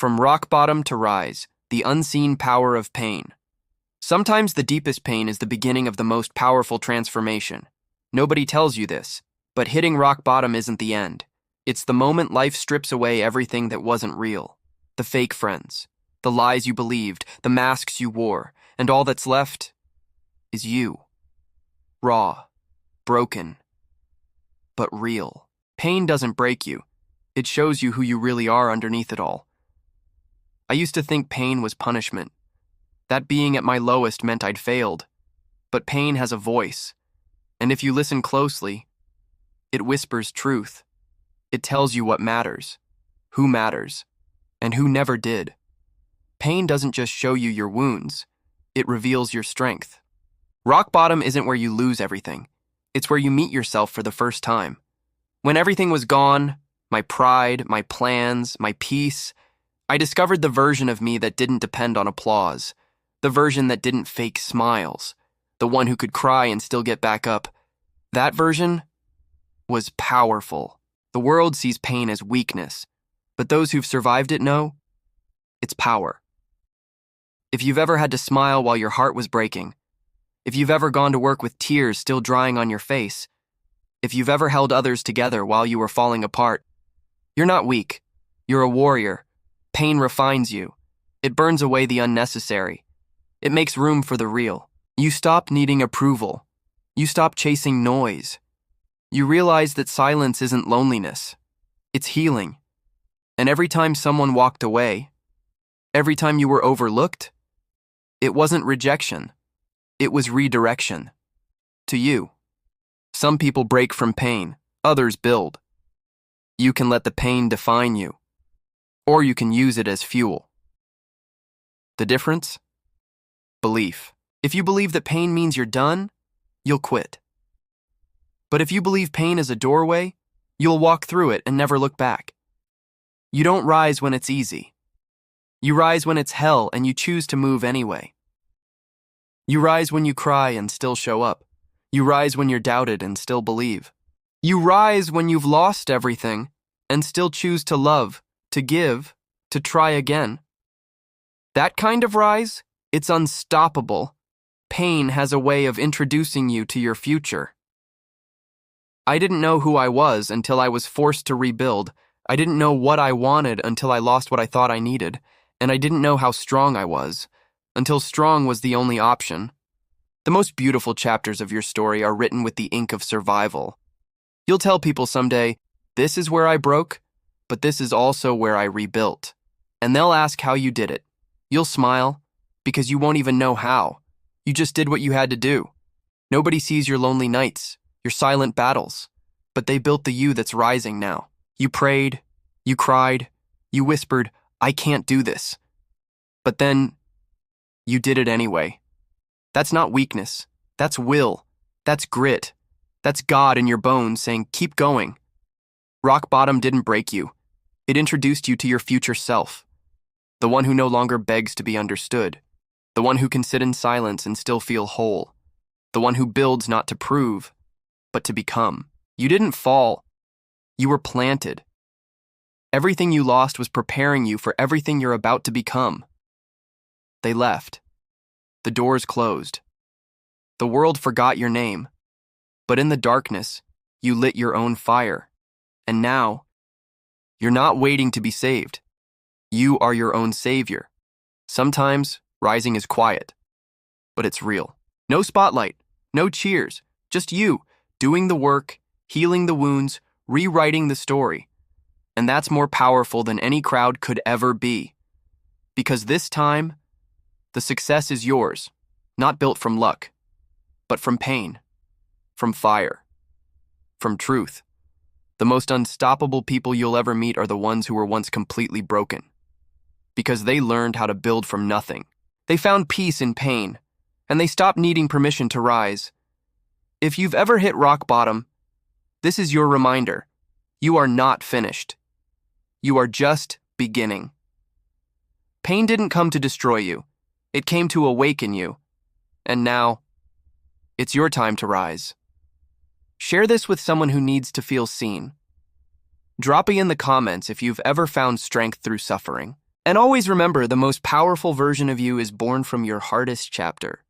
From rock bottom to rise, the unseen power of pain. Sometimes the deepest pain is the beginning of the most powerful transformation. Nobody tells you this, but hitting rock bottom isn't the end. It's the moment life strips away everything that wasn't real. The fake friends, the lies you believed, the masks you wore, and all that's left is you. Raw, broken, but real. Pain doesn't break you. It shows you who you really are underneath it all. I used to think pain was punishment. That being at my lowest meant I'd failed. But pain has a voice, and if you listen closely, it whispers truth. It tells you what matters, and who never did. Pain doesn't just show you your wounds, it reveals your strength. Rock bottom isn't where you lose everything. It's where you meet yourself for the first time. When everything was gone, my pride, my plans, my peace, I discovered the version of me that didn't depend on applause, the version that didn't fake smiles, the one who could cry and still get back up. That version was powerful. The world sees pain as weakness, but those who've survived it know it's power. If you've ever had to smile while your heart was breaking, if you've ever gone to work with tears still drying on your face, if you've ever held others together while you were falling apart, you're not weak. You're a warrior. Pain refines you. It burns away the unnecessary. It makes room for the real. You stop needing approval. You stop chasing noise. You realize that silence isn't loneliness. It's healing. And every time someone walked away, every time you were overlooked, it wasn't rejection. It was redirection. To you. Some people break from pain, others build. You can let the pain define you, or you can use it as fuel. The difference? Belief. If you believe that pain means you're done, you'll quit. But if you believe pain is a doorway, you'll walk through it and never look back. You don't rise when it's easy. You rise when it's hell and you choose to move anyway. You rise when you cry and still show up. You rise when you're doubted and still believe. You rise when you've lost everything and still choose to love, to give, to try again. That kind of rise, it's unstoppable. Pain has a way of introducing you to your future. I didn't know who I was until I was forced to rebuild. I didn't know what I wanted until I lost what I thought I needed. And I didn't know how strong I was until strong was the only option. The most beautiful chapters of your story are written with the ink of survival. You'll tell people someday, this is where I broke, but this is also where I rebuilt. And they'll ask how you did it. You'll smile, because you won't even know how. You just did what you had to do. Nobody sees your lonely nights, your silent battles, but they built the you that's rising now. You prayed, you cried, you whispered, I can't do this. But then, you did it anyway. That's not weakness. That's will. That's grit. That's God in your bones saying, keep going. Rock bottom didn't break you. It introduced you to your future self. The one who no longer begs to be understood. The one who can sit in silence and still feel whole. The one who builds not to prove, but to become. You didn't fall. You were planted. Everything you lost was preparing you for everything you're about to become. They left. The doors closed. The world forgot your name. But in the darkness, you lit your own fire. And now, you're not waiting to be saved. You are your own savior. Sometimes, rising is quiet, but it's real. No spotlight, no cheers, just you, doing the work, healing the wounds, rewriting the story. And that's more powerful than any crowd could ever be. Because this time, the success is yours, not built from luck, but from pain, from fire, from truth. The most unstoppable people you'll ever meet are the ones who were once completely broken. Because they learned how to build from nothing. They found peace in pain, and they stopped needing permission to rise. If you've ever hit rock bottom, this is your reminder. You are not finished. You are just beginning. Pain didn't come to destroy you. It came to awaken you. And now, it's your time to rise. Share this with someone who needs to feel seen. Drop it in the comments if you've ever found strength through suffering. And always remember, the most powerful version of you is born from your hardest chapter.